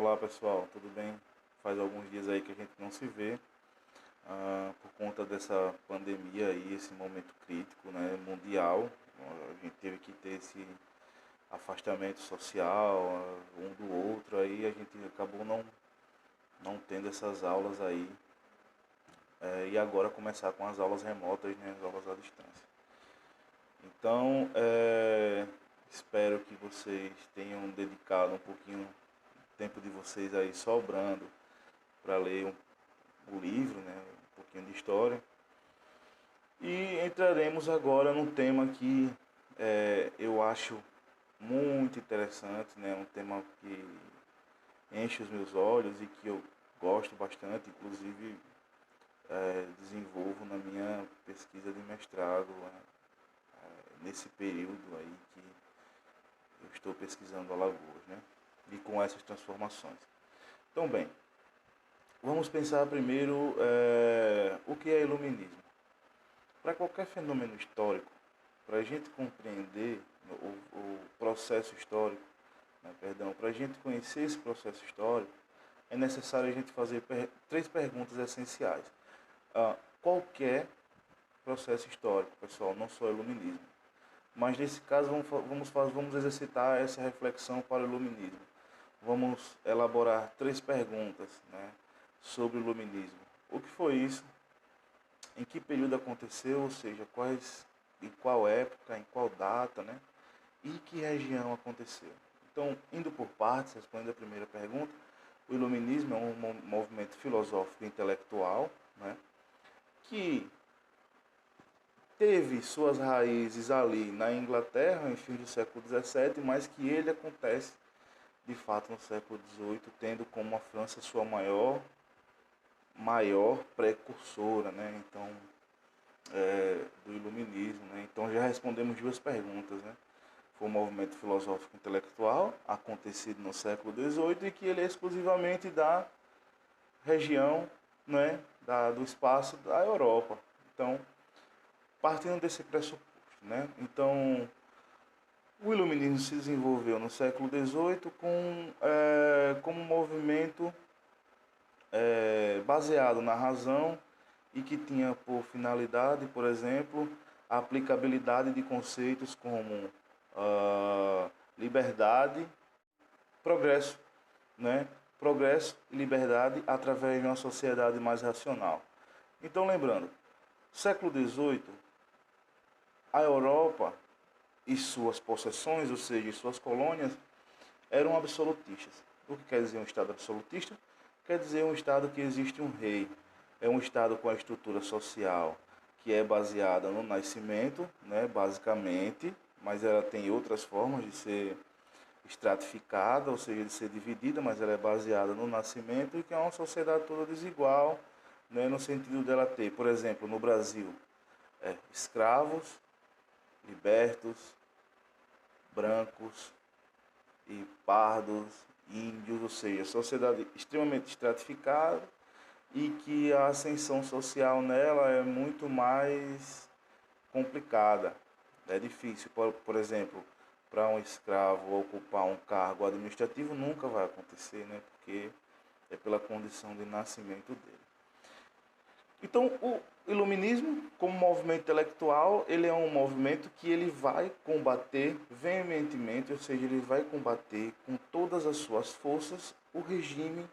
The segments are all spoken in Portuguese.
Olá pessoal, tudo bem? Faz alguns dias aí que a gente não se vê, por conta dessa pandemia aí, esse momento crítico, né, mundial. A gente teve que ter esse afastamento social, um do outro, aí a gente acabou não tendo essas aulas aí, e agora começar com as aulas remotas, né, as aulas à distância. Então, espero que vocês tenham dedicado um pouquinho tempo de vocês aí sobrando para ler o livro, né, um pouquinho de história. E entraremos agora num tema que eu acho muito interessante, né, um tema que enche os meus olhos e que eu gosto bastante, inclusive desenvolvo na minha pesquisa de mestrado, nesse período aí que eu estou pesquisando Alagoas, né, e com essas transformações. Então, bem, vamos pensar primeiro o que é iluminismo. Para qualquer fenômeno histórico, para a gente compreender o processo histórico, né, para a gente conhecer esse processo histórico, é necessário a gente fazer três perguntas essenciais. Qualquer processo histórico, pessoal, não só iluminismo. Mas nesse caso vamos exercitar essa reflexão para o iluminismo. Vamos elaborar três perguntas, né, sobre o iluminismo. O que foi isso? Em que período aconteceu? Ou seja, em qual época, em qual data, né? E que região aconteceu? Então, indo por partes, respondendo a primeira pergunta, o iluminismo é um movimento filosófico e intelectual, né, que teve suas raízes ali na Inglaterra, em fim do século XVII, mas que ele acontece de fato no século XVIII, tendo como a França sua maior precursora, né? Então, do iluminismo, né? Então já respondemos duas perguntas, né? Foi um movimento filosófico intelectual acontecido no século XVIII e que ele é exclusivamente da região, né, do espaço da Europa. Então, partindo desse pressuposto, né? Então, o iluminismo se desenvolveu no século XVIII como um movimento baseado na razão e que tinha por finalidade, por exemplo, a aplicabilidade de conceitos como liberdade, progresso, né? Progresso e liberdade através de uma sociedade mais racional. Então, lembrando, século XVIII, a Europa e suas possessões, ou seja, suas colônias, eram absolutistas. O que quer dizer um Estado absolutista? Quer dizer um Estado que existe um rei. É um Estado com a estrutura social que é baseada no nascimento, né, basicamente, mas ela tem outras formas de ser estratificada, ou seja, de ser dividida, mas ela é baseada no nascimento e que é uma sociedade toda desigual, né, no sentido dela ter, por exemplo, no Brasil, escravos, libertos, brancos e pardos, índios, ou seja, sociedade extremamente estratificada e que a ascensão social nela é muito mais complicada. É difícil, por exemplo, para um escravo ocupar um cargo administrativo nunca vai acontecer, né? Porque é pela condição de nascimento dele. Então, o iluminismo, como movimento intelectual, ele é um movimento que ele vai combater veementemente, ou seja, ele vai combater com todas as suas forças o regime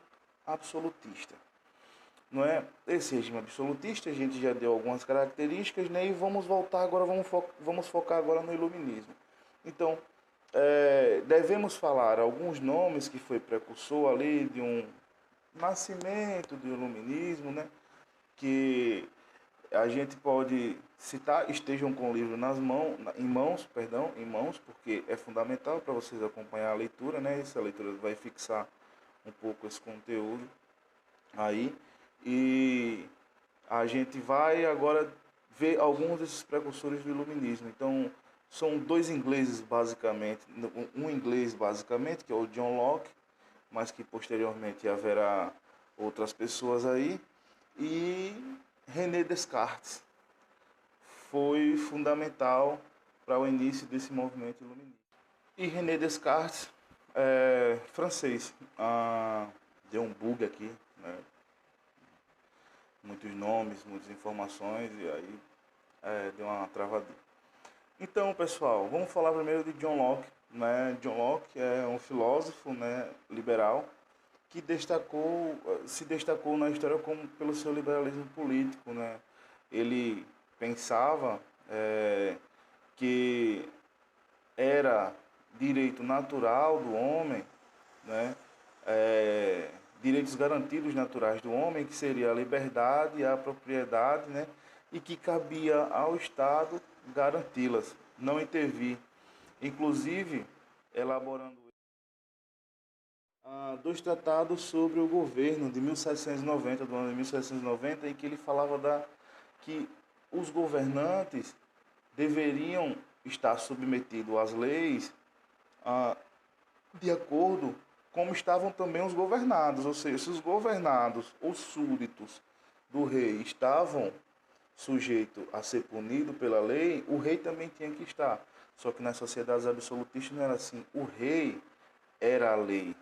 absolutista. Não é? Esse regime absolutista, a gente já deu algumas características, né? E vamos voltar agora, vamos focar agora no iluminismo. Então, devemos falar alguns nomes que foi precursor ali de um nascimento do iluminismo, né? Que a gente pode citar, estejam com o livro em mãos, porque é fundamental para vocês acompanhar a leitura, né? Essa leitura vai fixar um pouco esse conteúdo aí. E a gente vai agora ver alguns desses precursores do iluminismo. Então, são dois ingleses basicamente, um inglês basicamente, que é o John Locke, mas que posteriormente haverá outras pessoas aí, e René Descartes foi fundamental para o início desse movimento iluminista. E René Descartes francês. Deu um bug aqui, né? Muitos nomes, muitas informações e aí deu uma travadinha. Então, pessoal, vamos falar primeiro de John Locke, né? John Locke é um filósofo, né, liberal que se destacou na história pelo seu liberalismo político, né? Ele pensava que era direito natural do homem, né? Direitos garantidos naturais do homem, que seria a liberdade e a propriedade, né? E que cabia ao Estado garanti-las, não intervir. Inclusive, elaborando dois tratados sobre o governo de 1790, do ano de 1790, em que ele falava que os governantes deveriam estar submetidos às leis de acordo como estavam também os governados. Ou seja, se os governados ou súditos do rei estavam sujeitos a ser punidos pela lei, o rei também tinha que estar. Só que nas sociedades absolutistas não era assim. O rei era a lei.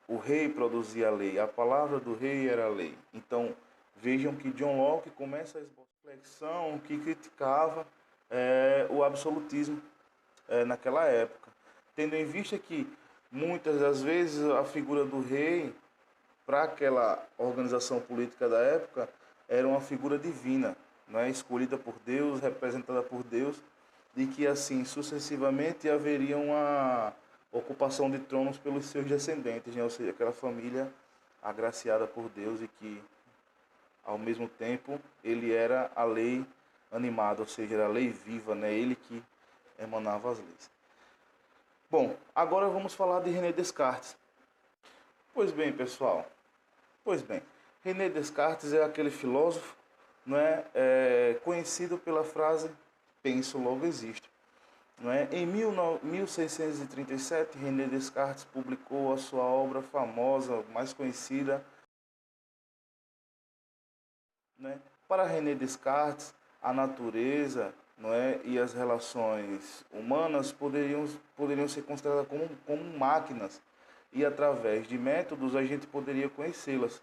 O rei produzia a lei. A palavra do rei era a lei. Então, vejam que John Locke começa a esboçar uma reflexão que criticava o absolutismo naquela época. Tendo em vista que, muitas das vezes, a figura do rei, para aquela organização política da época, era uma figura divina, né? Escolhida por Deus, representada por Deus, e que, assim, sucessivamente haveria uma ocupação de tronos pelos seus descendentes, né? Ou seja, aquela família agraciada por Deus e que, ao mesmo tempo, ele era a lei animada, ou seja, era a lei viva, né? Ele que emanava as leis. Bom, agora vamos falar de René Descartes. Pois bem, pessoal, René Descartes é aquele filósofo, não é, conhecido pela frase penso, logo existo. Não é? Em 1637, René Descartes publicou a sua obra famosa, mais conhecida. Né? Para René Descartes, a natureza, não é, e as relações humanas poderiam ser consideradas como máquinas, e através de métodos a gente poderia conhecê-las,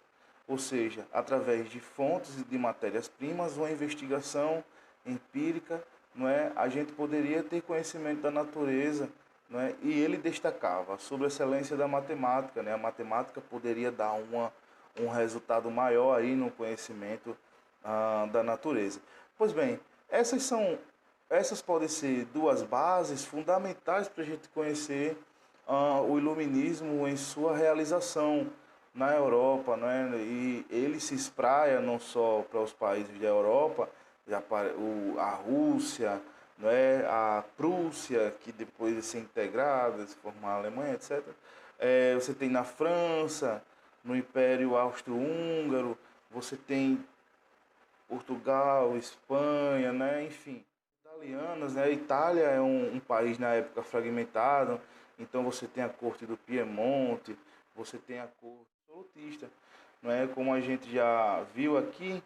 ou seja, através de fontes de matérias-primas, uma investigação empírica, não é, a gente poderia ter conhecimento da natureza, não é, e ele destacava sobre a excelência da matemática, né, a matemática poderia dar um resultado maior aí no conhecimento da natureza. Pois bem, essas podem ser duas bases fundamentais para a gente conhecer o iluminismo em sua realização na Europa, né? E ele se espraia não só para os países da Europa, a Rússia, né? A Prússia, que depois de ser integrada, se formar a Alemanha, etc. Você tem na França, no Império Austro-Húngaro, você tem Portugal, Espanha, né? Enfim, italianas, né? A Itália é um país na época fragmentado, então você tem a corte do Piemonte, você tem a corte absolutista, não é? Como a gente já viu aqui,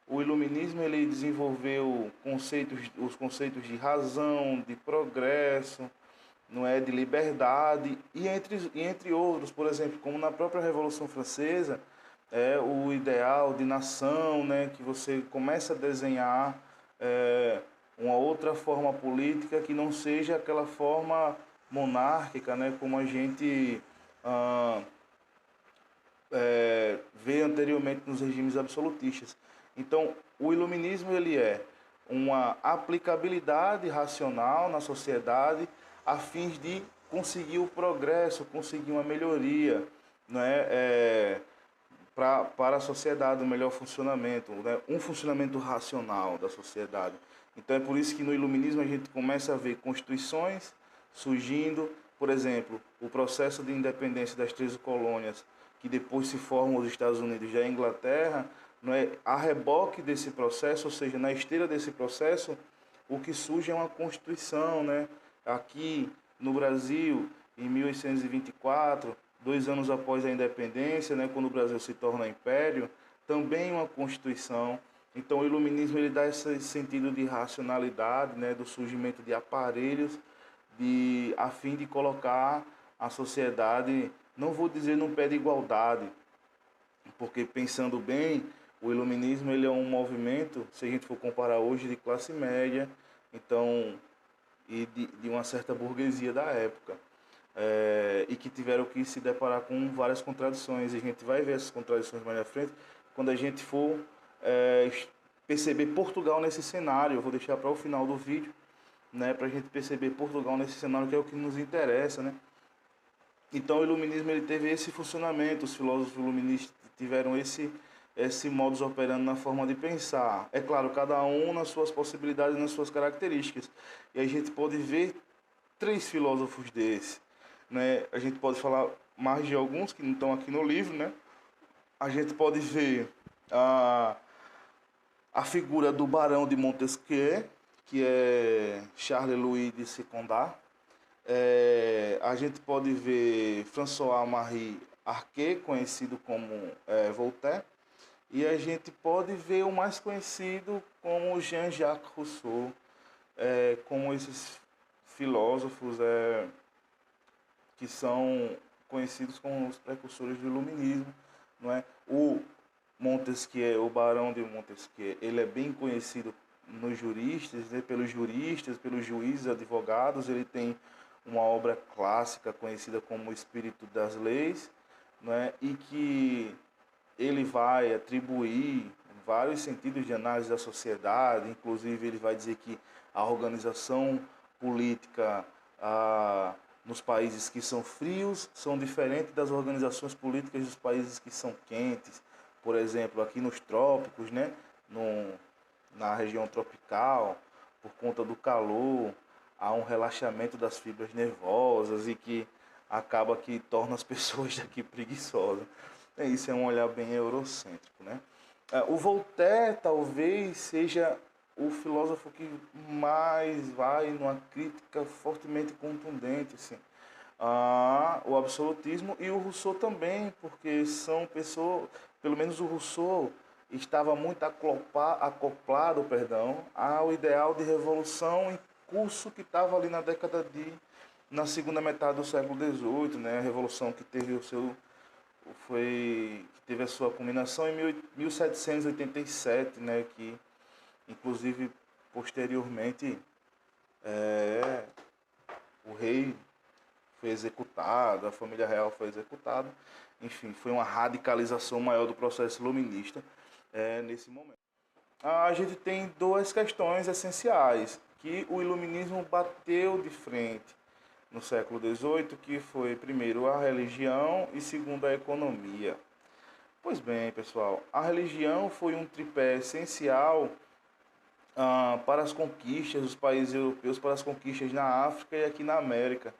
o iluminismo ele desenvolveu os conceitos de razão, de progresso, não é, de liberdade e entre outros, por exemplo, como na própria Revolução Francesa, o ideal de nação, né, que você começa a desenhar uma outra forma política que não seja aquela forma monárquica, né, como a gente vê anteriormente nos regimes absolutistas. Então, o iluminismo ele é uma aplicabilidade racional na sociedade a fim de conseguir o progresso, conseguir uma melhoria, né, para a sociedade, um melhor funcionamento, né, um funcionamento racional da sociedade. Então é por isso que no iluminismo a gente começa a ver constituições surgindo, por exemplo, o processo de independência das 13 colônias, que depois se formam os Estados Unidos e a Inglaterra, não é, a reboque desse processo, ou seja, na esteira desse processo, o que surge é uma Constituição, né? Aqui no Brasil, em 1824, 2 anos após a independência, né, quando o Brasil se torna império, também uma Constituição. Então o iluminismo ele dá esse sentido de racionalidade, né, do surgimento de aparelhos a fim de colocar a sociedade, não vou dizer num pé de igualdade, porque pensando bem, o iluminismo ele é um movimento, se a gente for comparar hoje, de classe média, então, e de uma certa burguesia da época. E que tiveram que se deparar com várias contradições. E a gente vai ver essas contradições mais à frente quando a gente for perceber Portugal nesse cenário. Eu vou deixar para o final do vídeo, né, para a gente perceber Portugal nesse cenário, que é o que nos interessa, né? Então o iluminismo ele teve esse funcionamento, os filósofos iluministas tiveram esse modus operandi na forma de pensar. É claro, cada um nas suas possibilidades, nas suas características. E a gente pode ver 3 filósofos desses, né? A gente pode falar mais de alguns que não estão aqui no livro, né? A gente pode ver a figura do Barão de Montesquieu, que é Charles-Louis de Secondat. A gente pode ver François-Marie Arquet, conhecido como Voltaire, e a gente pode ver o mais conhecido como Jean-Jacques Rousseau, como esses filósofos que são conhecidos como os precursores do iluminismo, não é? O Montesquieu, o Barão de Montesquieu, ele é bem conhecido nos juristas, né? Pelos juristas, pelos juízes, advogados. Ele tem uma obra clássica conhecida como O Espírito das Leis, né? E que ele vai atribuir vários sentidos de análise da sociedade. Inclusive ele vai dizer que a organização política nos países que são frios são diferentes das organizações políticas dos países que são quentes. Por exemplo, aqui nos trópicos, né? Na região tropical, por conta do calor, há um relaxamento das fibras nervosas e que acaba que torna as pessoas daqui preguiçosas. Isso é um olhar bem eurocêntrico, né? O Voltaire talvez seja o filósofo que mais vai numa crítica fortemente contundente, assim, o absolutismo, e o Rousseau também, porque são pessoas, pelo menos o Rousseau estava muito acoplado, ao ideal de revolução em curso que estava ali na segunda metade do século XVIII, né? A revolução que teve que teve a sua culminação em 1787, né? Que inclusive posteriormente o rei foi executado, a família real foi executada. Enfim, foi uma radicalização maior do processo iluminista nesse momento. A gente tem 2 questões essenciais que o iluminismo bateu de frente no século XVIII, que foi, primeiro, a religião e, segundo, a economia. Pois bem, pessoal, a religião foi um tripé essencial para as conquistas dos países europeus, para as conquistas na África e aqui na América,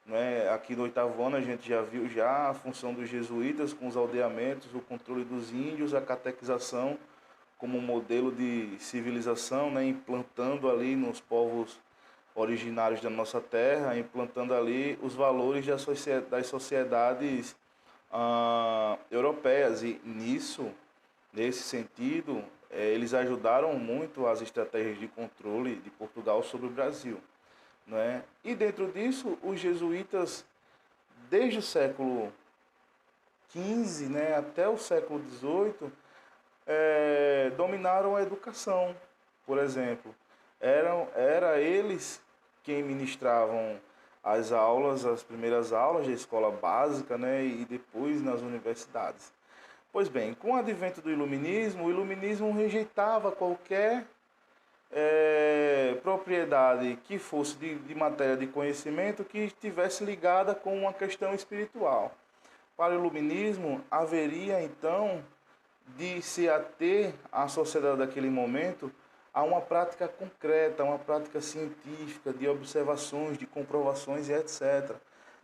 né? Aqui no 8º ano a gente já viu a função dos jesuítas com os aldeamentos, o controle dos índios, a catequização como modelo de civilização, né? Implantando ali nos povos originários da nossa terra, implantando ali os valores das sociedades europeias. E nesse sentido, eles ajudaram muito as estratégias de controle de Portugal sobre o Brasil, né? E dentro disso, os jesuítas, desde o século XV, né, até o século XVIII, dominaram a educação, por exemplo. Era eles quem ministravam as primeiras aulas da escola básica, né, e depois nas universidades. Pois bem, com o advento do iluminismo, o iluminismo rejeitava qualquer propriedade que fosse de matéria de conhecimento que estivesse ligada com uma questão espiritual. Para o iluminismo, haveria então de se ater à sociedade daquele momento a uma prática concreta, uma prática científica, de observações, de comprovações e etc.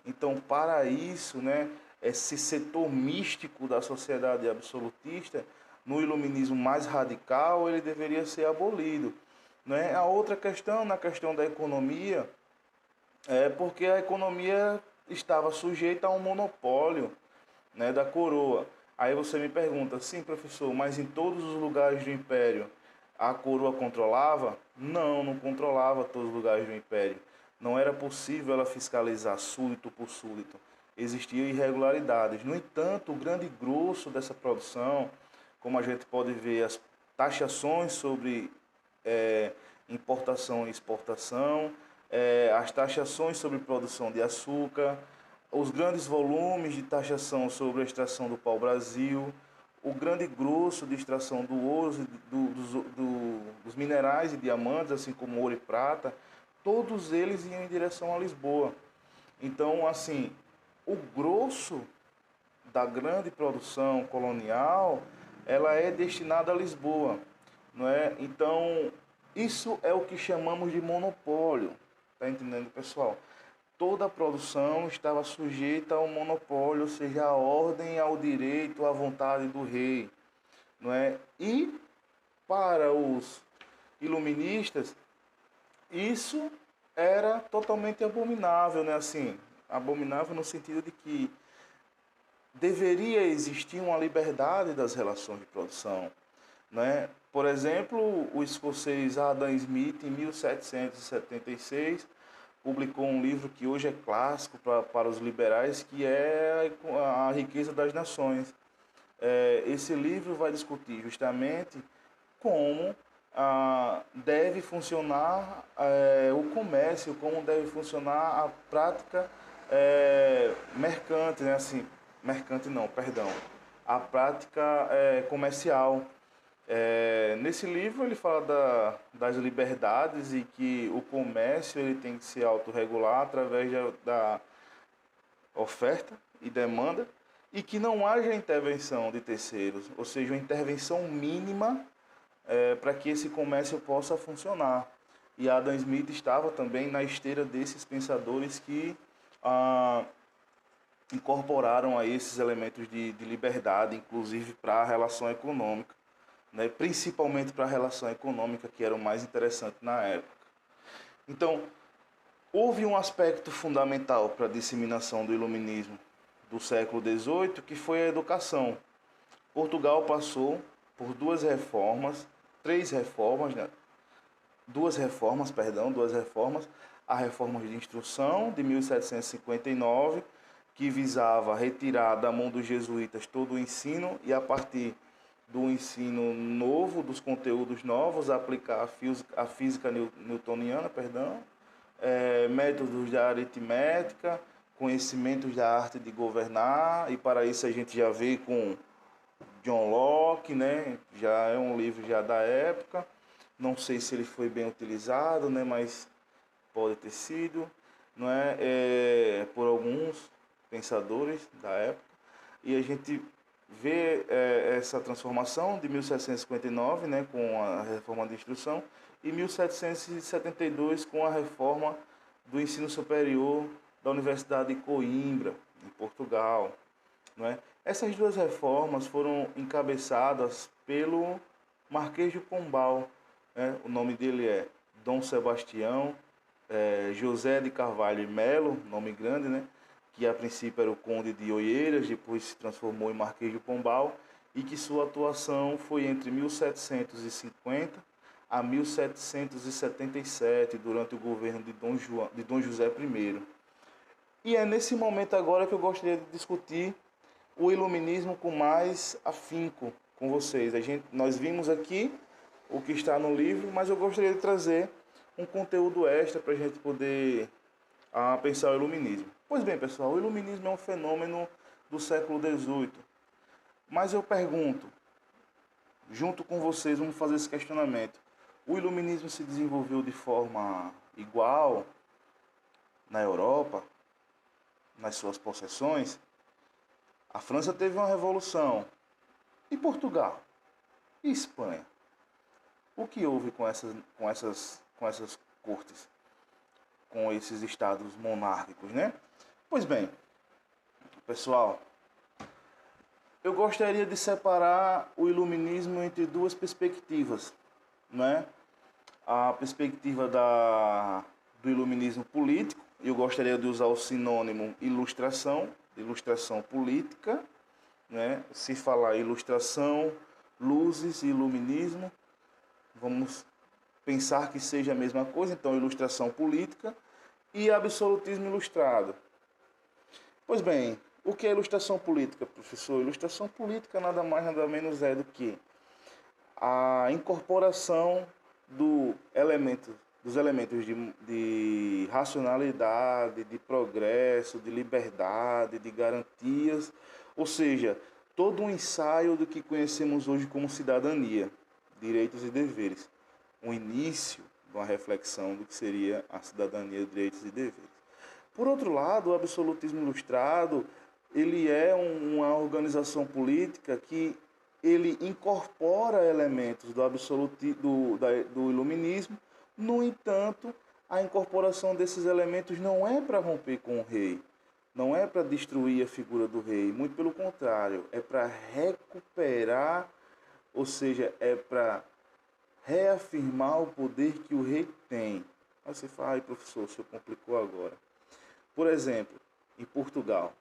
Então, para isso, né, esse setor místico da sociedade absolutista, no iluminismo mais radical, ele deveria ser abolido, né? A outra questão, na questão da economia, porque a economia estava sujeita a um monopólio, né, da coroa. Aí você me pergunta, sim, professor, mas em todos os lugares do império a coroa controlava? Não, não controlava todos os lugares do império. não era possível ela fiscalizar súdito por súdito. Existiam irregularidades. No entanto, o grande grosso dessa produção, como a gente pode ver, as taxações sobre importação e exportação, as taxações sobre produção de açúcar, os grandes volumes de taxação sobre a extração do pau-brasil, o grande grosso de extração do ouro, dos minerais e diamantes, assim como ouro e prata, todos eles iam em direção a Lisboa. Então, assim, o grosso da grande produção colonial, ela é destinada a Lisboa, não é? Então, isso é o que chamamos de monopólio, tá entendendo, pessoal? Toda a produção estava sujeita ao monopólio, ou seja, à ordem, ao direito, à vontade do rei, não é? E para os iluministas, isso era totalmente abominável, né? Assim, abominável no sentido de que deveria existir uma liberdade das relações de produção, né? Por exemplo, o escocês Adam Smith, em 1776, publicou um livro que hoje é clássico para os liberais, que é A Riqueza das Nações. Esse livro vai discutir justamente como deve funcionar o comércio, como deve funcionar a prática mercante, né? Assim, mercante não, perdão, a prática comercial. Nesse livro ele fala das liberdades e que o comércio ele tem que se autorregular através da oferta e demanda e que não haja intervenção de terceiros, ou seja, uma intervenção mínima para que esse comércio possa funcionar. E Adam Smith estava também na esteira desses pensadores que incorporaram a esses elementos de liberdade, inclusive para a relação econômica, né? Principalmente para a relação econômica, que era o mais interessante na época. Então, houve um aspecto fundamental para a disseminação do iluminismo do século XVIII, que foi a educação. Portugal passou por duas reformas, né? duas reformas, a reforma de instrução de 1759, que visava retirar da mão dos jesuítas todo o ensino e a partir do ensino novo, dos conteúdos novos, aplicar a física newtoniana, métodos da aritmética, conhecimentos da arte de governar, e para isso a gente já vê com John Locke, né? Já é um livro já da época, não sei se ele foi bem utilizado, né? Mas pode ter sido, não por alguns pensadores da época, e a gente vê essa transformação de 1759, né, com a reforma de instrução, e 1772 com a reforma do ensino superior da Universidade de Coimbra, em Portugal, não é? Essas duas reformas foram encabeçadas pelo Marquês de Pombal, né? O nome dele é Dom Sebastião José de Carvalho e Melo, nome grande, né? Que a princípio era o Conde de Oeiras, depois se transformou em Marquês de Pombal, e que sua atuação foi entre 1750 a 1777, durante o governo de Dom José I. E é nesse momento agora que eu gostaria de discutir o iluminismo com mais afinco com vocês. Nós vimos aqui o que está no livro, mas eu gostaria de trazer um conteúdo extra para a gente poder pensar o iluminismo. Pois bem, pessoal, o iluminismo é um fenômeno do século XVIII. Mas eu pergunto, junto com vocês, vamos fazer esse questionamento. O iluminismo se desenvolveu de forma igual na Europa, nas suas possessões? A França teve uma revolução. E Portugal? E Espanha? O que houve com essas cortes? Com esses estados monárquicos, né? Pois bem, pessoal, eu gostaria de separar o iluminismo entre duas perspectivas, né? A perspectiva do iluminismo político, eu gostaria de usar o sinônimo ilustração política, né? Se falar ilustração, luzes e iluminismo, vamos pensar que seja a mesma coisa, então ilustração política, e absolutismo ilustrado. Pois bem, o que é ilustração política, professor? Ilustração política nada mais nada menos é do que a incorporação dos elementos de racionalidade, de progresso, de liberdade, de garantias, ou seja, todo um ensaio do que conhecemos hoje como cidadania, direitos e deveres. Um início de uma reflexão do que seria a cidadania, direitos e deveres. Por outro lado, o absolutismo ilustrado, ele é uma organização política que incorpora elementos do iluminismo. No entanto, a incorporação desses elementos não é para romper com o rei, não é para destruir a figura do rei, muito pelo contrário, é para recuperar, ou seja, é para reafirmar o poder que o rei tem. Aí você fala, ai professor, o senhor complicou agora. Por exemplo, em Portugal,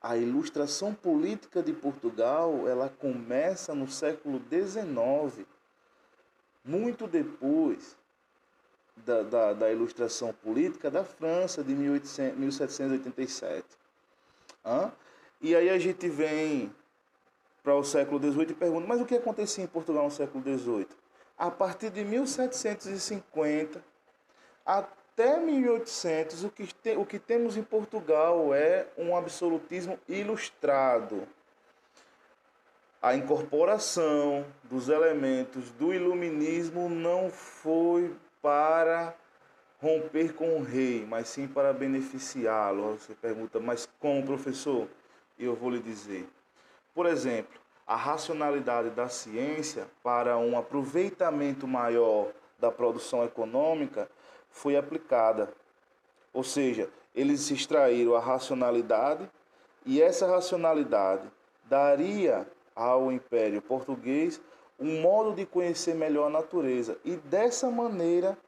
a ilustração política de Portugal, ela começa no século XIX, muito depois da ilustração política da França de 1787. E aí a gente vem para o século XVIII e pergunta, mas o que acontecia em Portugal no século XVIII? A partir de 1750 até 1800, o que temos em Portugal é um absolutismo ilustrado. A incorporação dos elementos do iluminismo não foi para romper com o rei, mas sim para beneficiá-lo. Você pergunta, mas como, professor? Eu vou lhe dizer. Por exemplo, a racionalidade da ciência para um aproveitamento maior da produção econômica foi aplicada. Ou seja, eles extraíram a racionalidade e essa racionalidade daria ao Império Português um modo de conhecer melhor a natureza e dessa maneira,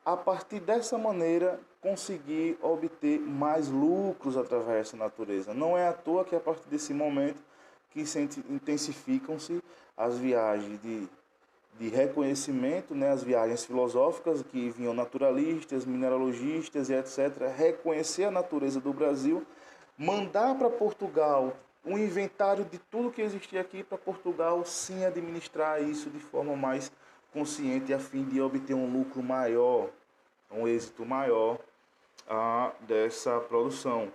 a partir dessa maneira, conseguir obter mais lucros através dessa natureza. Não é à toa que a partir desse momento que intensificam-se as viagens de reconhecimento, né, as viagens filosóficas que vinham naturalistas, mineralogistas e etc., reconhecer a natureza do Brasil, mandar para Portugal um inventário de tudo que existia aqui para Portugal, sim administrar isso de forma mais consciente a fim de obter um lucro maior, um êxito maior dessa produção.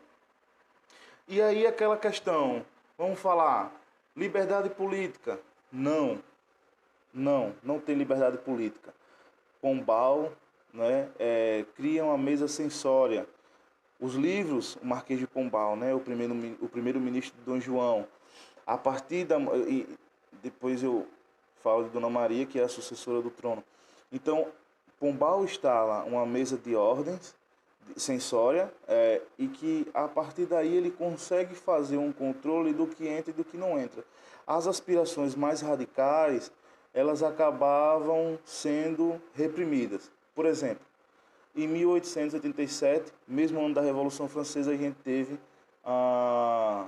E aí aquela questão, vamos falar, liberdade política? Não tem liberdade política. Pombal, né, cria uma mesa censória. Os livros, o Marquês de Pombal, né, o primeiro-ministro Dom João, a partir e depois eu falo de Dona Maria, que é a sucessora do trono. Então, Pombal instala uma mesa de ordens censória e que a partir daí ele consegue fazer um controle do que entra e do que não entra. As aspirações mais radicais, elas acabavam sendo reprimidas. Por exemplo, em 1887, mesmo ano da Revolução Francesa, a gente teve a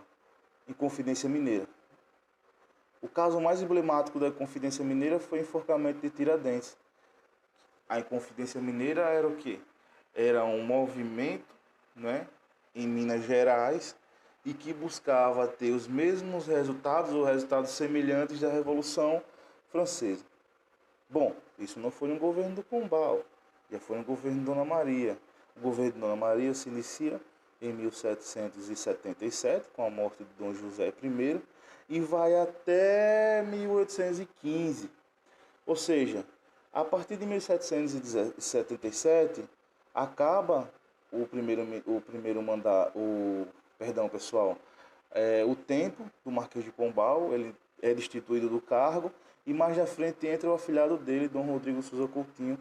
Inconfidência Mineira. O caso mais emblemático da Inconfidência Mineira foi o enforcamento de Tiradentes. A Inconfidência Mineira era o quê? Era um movimento, né, em Minas Gerais e que buscava ter os mesmos resultados ou resultados semelhantes da Revolução Francesa. Bom, isso não foi no governo do Pombal, já foi no governo de Dona Maria. O governo de Dona Maria se inicia em 1777, com a morte de Dom José I, e vai até 1815. Ou seja, a partir de 1777, acaba o tempo do Marquês de Pombal, ele é destituído do cargo, e mais à frente entra o afilhado dele, Dom Rodrigo Souza Coutinho,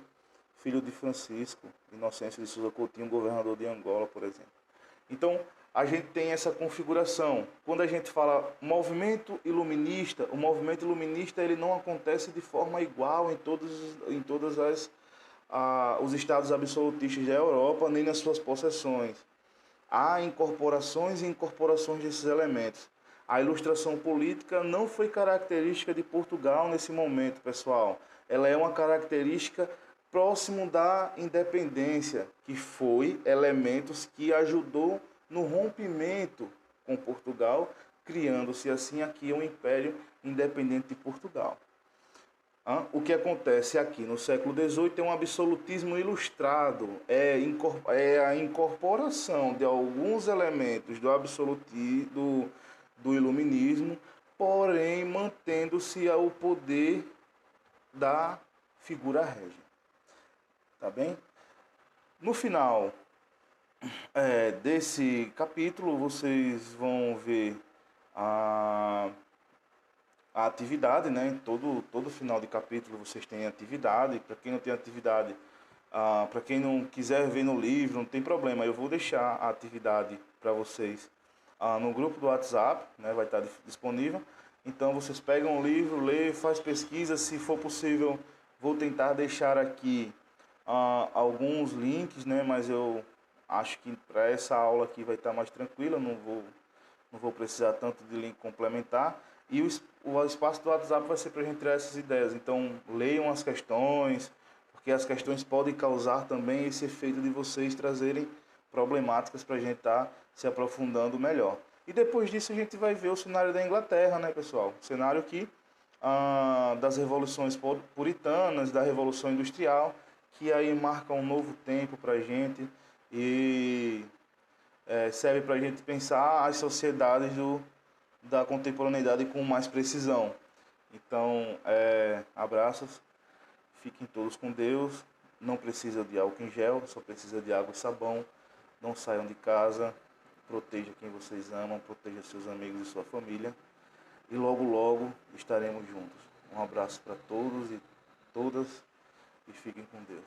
filho de Francisco Inocêncio de Souza Coutinho, governador de Angola, por exemplo. Então, a gente tem essa configuração. Quando a gente fala movimento iluminista, o movimento iluminista ele não acontece de forma igual em todos os estados absolutistas da Europa, nem nas suas possessões. Há incorporações e incorporações desses elementos. A ilustração política não foi característica de Portugal nesse momento, pessoal. Ela é uma característica próximo da independência, que foi elementos que ajudou no rompimento com Portugal, criando-se assim aqui o Império Independente de Portugal. O que acontece aqui no século XVIII é um absolutismo ilustrado, é a incorporação de alguns elementos do iluminismo, porém mantendo-se o poder da figura régia. Tá bem? No final desse capítulo, vocês vão ver a atividade, né? Todo final de capítulo vocês têm atividade. Para quem não tem atividade, para quem não quiser ver no livro, não tem problema. Eu vou deixar a atividade para vocês no grupo do WhatsApp, né? Vai estar disponível. Então vocês pegam o livro, lê, faz pesquisa. Se for possível, vou tentar deixar aqui alguns links, né? Mas eu acho que para essa aula aqui vai estar mais tranquila. Não vou precisar tanto de link complementar. E o espaço do WhatsApp vai ser para a gente tirar essas ideias. Então, leiam as questões, porque as questões podem causar também esse efeito de vocês trazerem problemáticas para a gente estar se aprofundando melhor. E depois disso a gente vai ver o cenário da Inglaterra, né, pessoal? O cenário aqui das revoluções puritanas, da Revolução Industrial, que aí marca um novo tempo para a gente e serve para a gente pensar as sociedades da contemporaneidade com mais precisão. Então, abraços, fiquem todos com Deus, não precisa de álcool em gel, só precisa de água e sabão, não saiam de casa, proteja quem vocês amam, proteja seus amigos e sua família, e logo logo estaremos juntos. Um abraço para todos e todas, e fiquem com Deus.